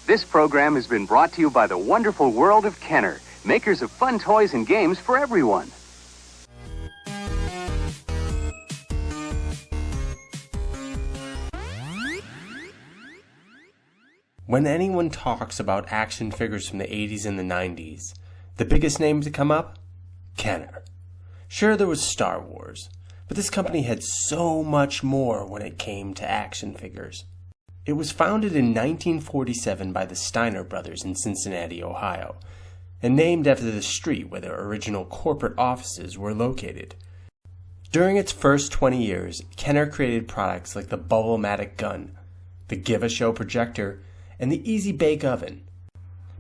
This program has been brought to you by the wonderful world of Kenner, makers of fun toys and games for everyone. When anyone talks about action figures from the 80s and the 90s, the biggest name to come up? Kenner. Sure, there was Star Wars, but this company had so much more when it came to action figures. It was founded in 1947 by the Steiner brothers in Cincinnati, Ohio, and named after the street where their original corporate offices were located. During its first 20 years, Kenner created products like the Bubble-matic gun, the Give-A-Show projector, and the Easy Bake Oven.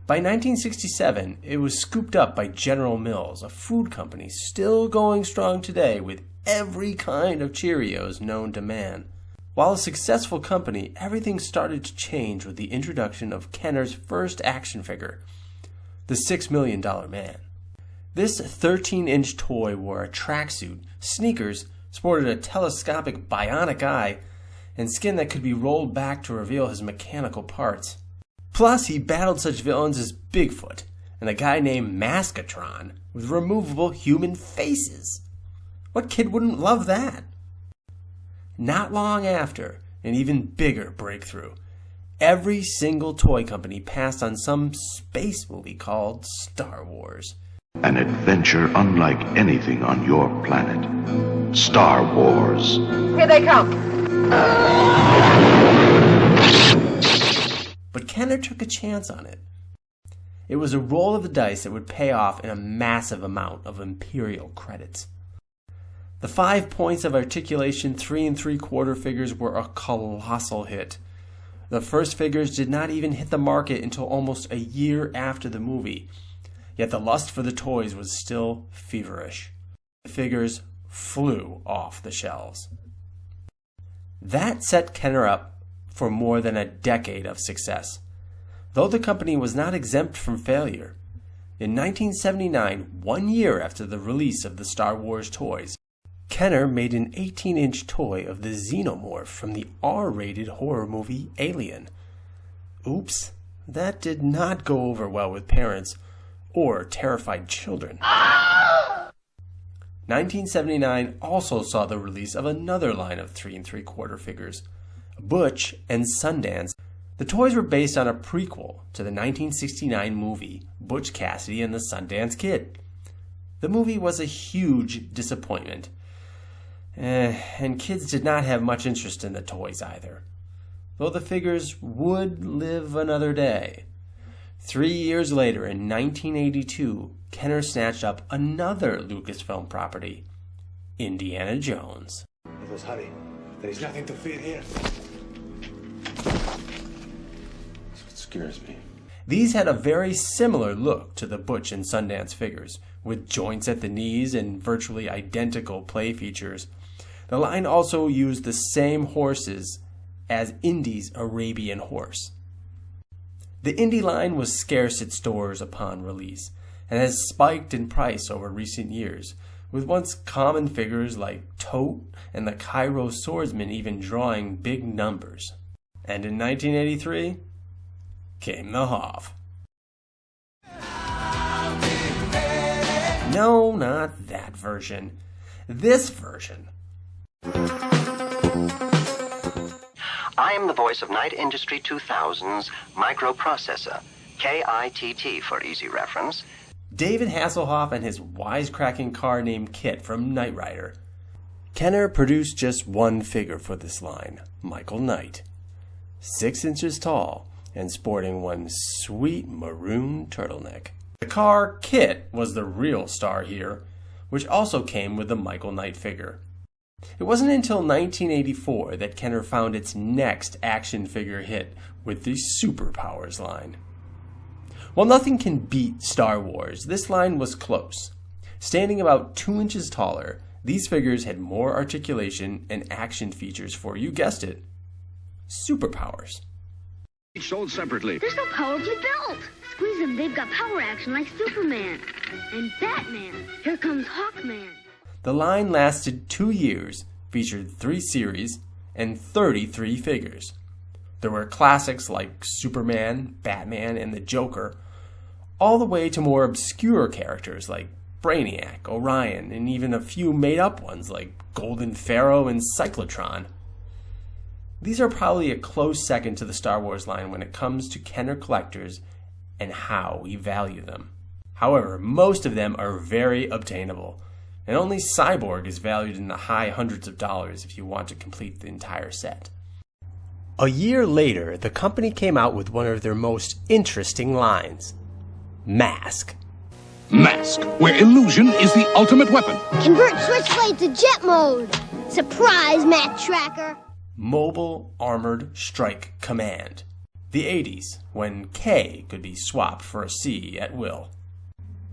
By 1967, it was scooped up by General Mills, a food company still going strong today with every kind of Cheerios known to man. While a successful company, everything started to change with the introduction of Kenner's first action figure, the $6 Million Man. This 13-inch toy wore a tracksuit, sneakers, sported a telescopic bionic eye, and skin that could be rolled back to reveal his mechanical parts. Plus, he battled such villains as Bigfoot and a guy named Maskatron with removable human faces. What kid wouldn't love that? Not long after, an even bigger breakthrough. Every single toy company passed on some space movie called Star Wars. An adventure unlike anything on your planet. Star Wars. Here they come. But Kenner took a chance on it. It was a roll of the dice that would pay off in a massive amount of Imperial credits. The 5 points of articulation 3 3/4 figures were a colossal hit. The first figures did not even hit the market until almost a year after the movie, yet the lust for the toys was still feverish. The figures flew off the shelves. That set Kenner up for more than a decade of success, though the company was not exempt from failure. In 1979, 1 year after the release of the Star Wars toys, Kenner made an 18-inch toy of the Xenomorph from the R-rated horror movie Alien. Oops, that did not go over well with parents or terrified children. 1979 also saw the release of another line of 3 3/4 figures, Butch and Sundance. The toys were based on a prequel to the 1969 movie Butch Cassidy and the Sundance Kid. The movie was a huge disappointment, and kids did not have much interest in the toys either, though the figures would live another day. 3 years later, in 1982, Kenner snatched up another Lucasfilm property, Indiana Jones. He goes, honey, there is nothing to fear here. That's what scares me. These had a very similar look to the Butch and Sundance figures, with joints at the knees and virtually identical play features. The line also used the same horses as Indy's Arabian horse. The Indy line was scarce at stores upon release, and has spiked in price over recent years, with once common figures like Tote and the Cairo Swordsman even drawing big numbers. And in 1983, came the Hoff. No, not that version. This version. I am the voice of Night Industry 2000's microprocessor, KITT for easy reference. David Hasselhoff and his wisecracking car named Kit from Knight Rider. Kenner produced just one figure for this line, Michael Knight. 6 inches tall and sporting one sweet maroon turtleneck. The car Kit was the real star here, which also came with the Michael Knight figure. It wasn't until 1984 that Kenner found its next action figure hit with the Superpowers line. While nothing can beat Star Wars, this line was close. Standing about 2 inches taller, these figures had more articulation and action features for, you guessed it, superpowers. Each sold separately. They're so powerfully built. Squeeze them, they've got power action like Superman. And Batman. Here comes Hawkman. The line lasted 2 years, featured 3 series, and 33 figures. There were classics like Superman, Batman, and the Joker, all the way to more obscure characters like Brainiac, Orion, and even a few made-up ones like Golden Pharaoh and Cyclotron. These are probably a close second to the Star Wars line when it comes to Kenner collectors and how we value them. However, most of them are very obtainable, and only Cyborg is valued in the high hundreds of dollars if you want to complete the entire set. A year later, the company came out with one of their most interesting lines, Mask. Mask, where illusion is the ultimate weapon. Convert Switchblade to jet mode. Surprise, Matt Tracker. Mobile Armored Strike Command. The 80s, when K could be swapped for a C at will.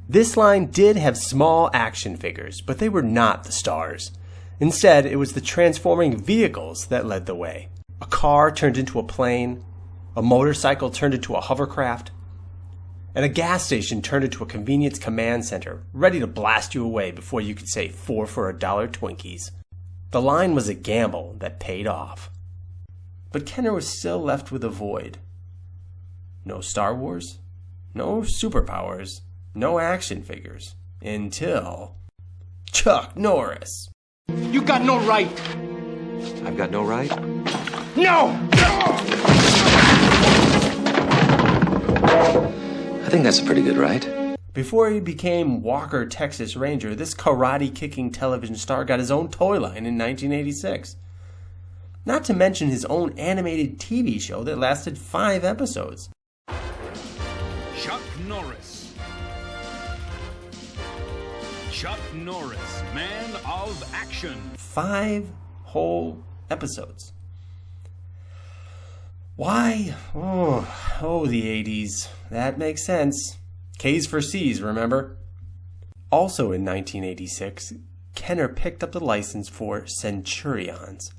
This line did have small action figures, but they were not the stars. Instead, it was the transforming vehicles that led the way. A car turned into a plane, a motorcycle turned into a hovercraft, and a gas station turned into a convenience command center, ready to blast you away before you could say 4 for $1 Twinkies. The line was a gamble that paid off. But Kenner was still left with a void. No Star Wars, no superpowers, no action figures, until Chuck Norris. You got no right. I've got no right? No! I think that's a pretty good right. Before he became Walker, Texas Ranger, this karate-kicking television star got his own toy line in 1986. Not to mention his own animated TV show that lasted 5 episodes. Chuck Norris. Chuck Norris, man of action. 5 whole episodes. Why? Oh, the 80s. That makes sense. K's for C's, remember? Also in 1986, Kenner picked up the license for Centurions.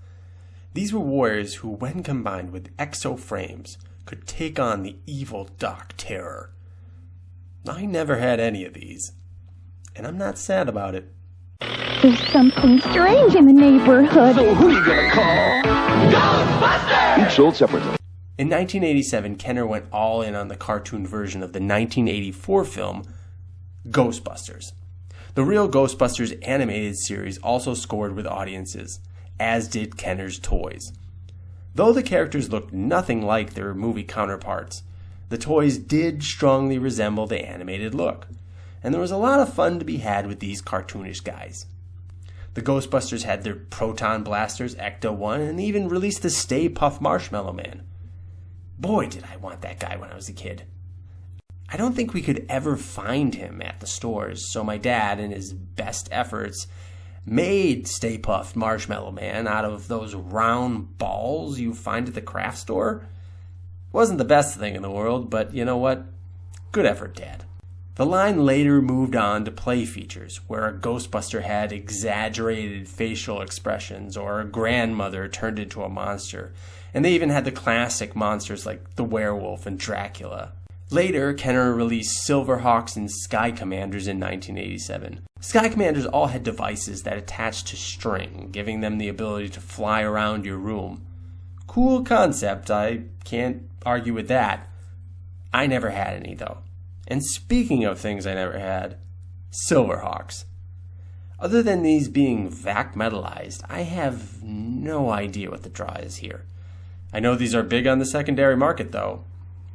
These were warriors who, when combined with exo frames, could take on the evil Dark Terror. I never had any of these, and I'm not sad about it. There's something strange in the neighborhood. So who you gonna call? Ghostbusters! Each sold separately. In 1987, Kenner went all in on the cartoon version of the 1984 film Ghostbusters. The real Ghostbusters animated series also scored with audiences, as did Kenner's toys. Though the characters looked nothing like their movie counterparts, the toys did strongly resemble the animated look, and there was a lot of fun to be had with these cartoonish guys. The Ghostbusters had their proton blasters, Ecto-1, and even released the Stay Puft Marshmallow Man. Boy, did I want that guy when I was a kid. I don't think we could ever find him at the stores, so my dad, in his best efforts, made Stay Puft Marshmallow Man out of those round balls you find at the craft store. Wasn't the best thing in the world, but you know what? Good effort, Dad. The line later moved on to play features, where a Ghostbuster had exaggerated facial expressions or a grandmother turned into a monster, and they even had the classic monsters like the werewolf and Dracula. Later, Kenner released Silverhawks and Sky Commanders in 1987. Sky Commanders all had devices that attached to string, giving them the ability to fly around your room. Cool concept, I can't argue with that. I never had any though. And speaking of things I never had, Silverhawks. Other than these being vac metalized, I have no idea what the draw is here. I know these are big on the secondary market though,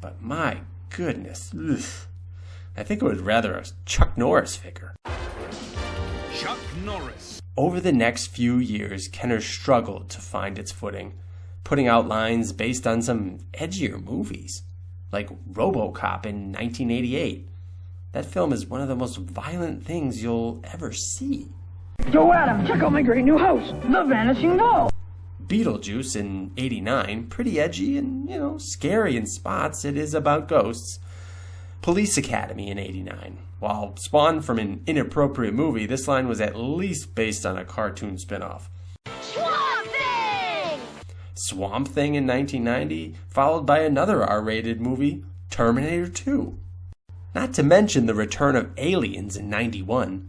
but my goodness, ugh. I think I would rather a Chuck Norris figure. Chuck Norris. Over the next few years, Kenner struggled to find its footing, putting out lines based on some edgier movies, like RoboCop in 1988. That film is one of the most violent things you'll ever see. Yo, Adam, check out my great new house, The Vanishing Doll. Beetlejuice in '89, pretty edgy and, scary in spots. It is about ghosts. Police Academy in '89. While spawned from an inappropriate movie, this line was at least based on a cartoon spin-off. Swamp Thing! Swamp Thing in 1990, followed by another R-rated movie, Terminator 2. Not to mention the return of Aliens in '91.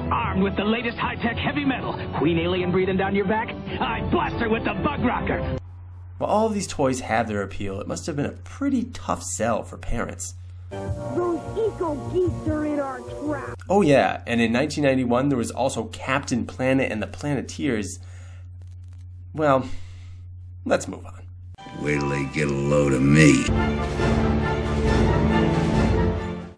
Armed with the latest high-tech heavy metal, Queen Alien breathing down your back, I blast her with the bug rocker. While all of these toys have their appeal, it must have been a pretty tough sell for parents. Those eco-geeks are in our trap. Oh yeah, and in 1991 there was also Captain Planet and the Planeteers. Well, let's move on. Wait till they get a load of me.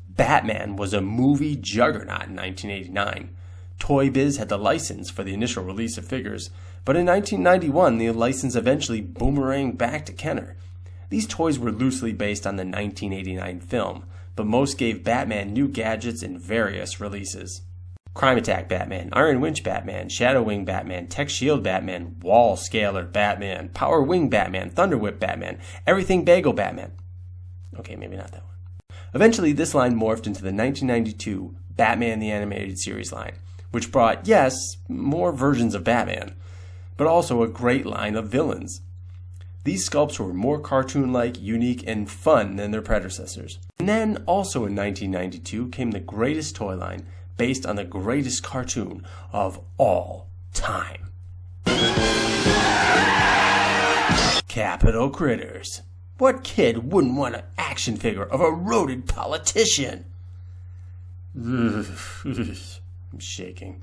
Batman was a movie juggernaut in 1989. Toy Biz had the license for the initial release of figures, but in 1991 the license eventually boomeranged back to Kenner. These toys were loosely based on the 1989 film, but most gave Batman new gadgets in various releases. Crime Attack Batman, Iron Winch Batman, Shadow Wing Batman, Tech Shield Batman, Wall Scaler Batman, Power Wing Batman, Thunder Whip Batman, Everything Bagel Batman. Okay, maybe not that one. Eventually, this line morphed into the 1992 Batman the Animated Series line, which brought, yes, more versions of Batman, but also a great line of villains. These sculpts were more cartoon-like, unique, and fun than their predecessors. And then, also in 1992, came the greatest toy line, based on the greatest cartoon of all time. Capital Critters. What kid wouldn't want an action figure of a roided politician? I'm shaking.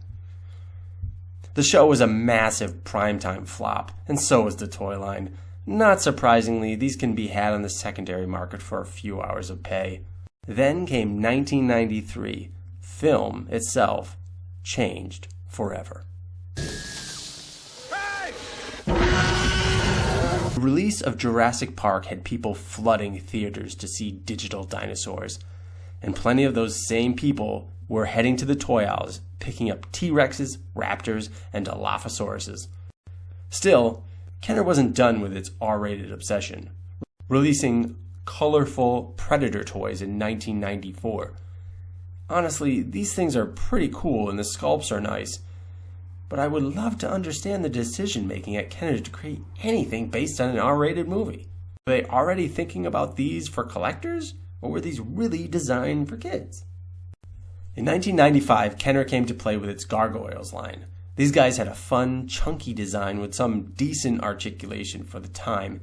The show was a massive primetime flop, and so was the toy line. Not surprisingly, these can be had on the secondary market for a few hours of pay. Then came 1993. Film itself changed forever. Hey! The release of Jurassic Park had people flooding theaters to see digital dinosaurs, and plenty of those same people were heading to the toy aisles, picking up T-Rexes, Raptors, and Dilophosauruses. Still, Kenner wasn't done with its R-rated obsession, releasing colorful Predator toys in 1994. Honestly, these things are pretty cool and the sculpts are nice, but I would love to understand the decision-making at Kenner to create anything based on an R-rated movie. Were they already thinking about these for collectors, or were these really designed for kids? In 1995, Kenner came to play with its Gargoyles line. These guys had a fun, chunky design with some decent articulation for the time,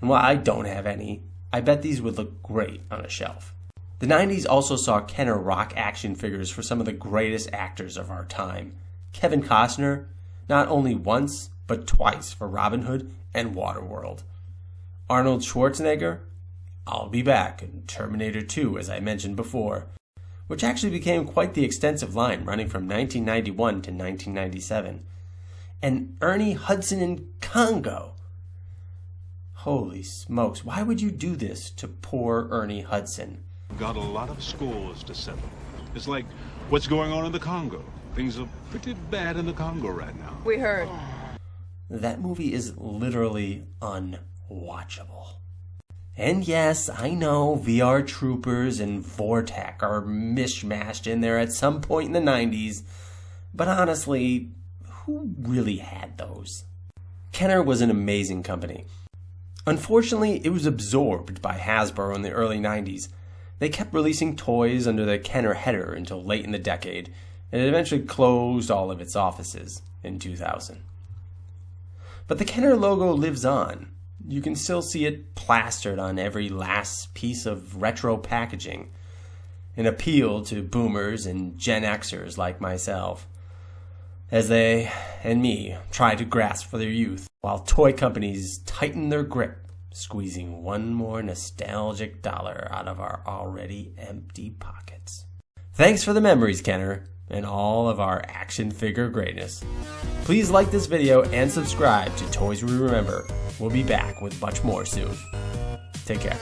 and while I don't have any, I bet these would look great on a shelf. The 90s also saw Kenner rock action figures for some of the greatest actors of our time. Kevin Costner, not only once, but twice for Robin Hood and Waterworld. Arnold Schwarzenegger, I'll be back in Terminator 2, as I mentioned before, which actually became quite the extensive line running from 1991 to 1997. And Ernie Hudson in Congo. Holy smokes, why would you do this to poor Ernie Hudson? Got a lot of scores to settle. It's like what's going on in the Congo. Things are pretty bad in the Congo right now. We heard. That movie is literally unwatchable. And yes, I know VR Troopers and Vortek are mishmashed in there at some point in the 90s, but honestly, who really had those? Kenner was an amazing company. Unfortunately, it was absorbed by Hasbro in the early 90s. They kept releasing toys under the Kenner header until late in the decade, and it eventually closed all of its offices in 2000. But the Kenner logo lives on. You can still see it plastered on every last piece of retro packaging, an appeal to boomers and Gen Xers like myself, as they and me try to grasp for their youth, while toy companies tighten their grip, squeezing one more nostalgic dollar out of our already empty pockets. Thanks for the memories, Kenner, and all of our action figure greatness. Please like this video and subscribe to Toys We Remember. We'll be back with much more soon. Take care.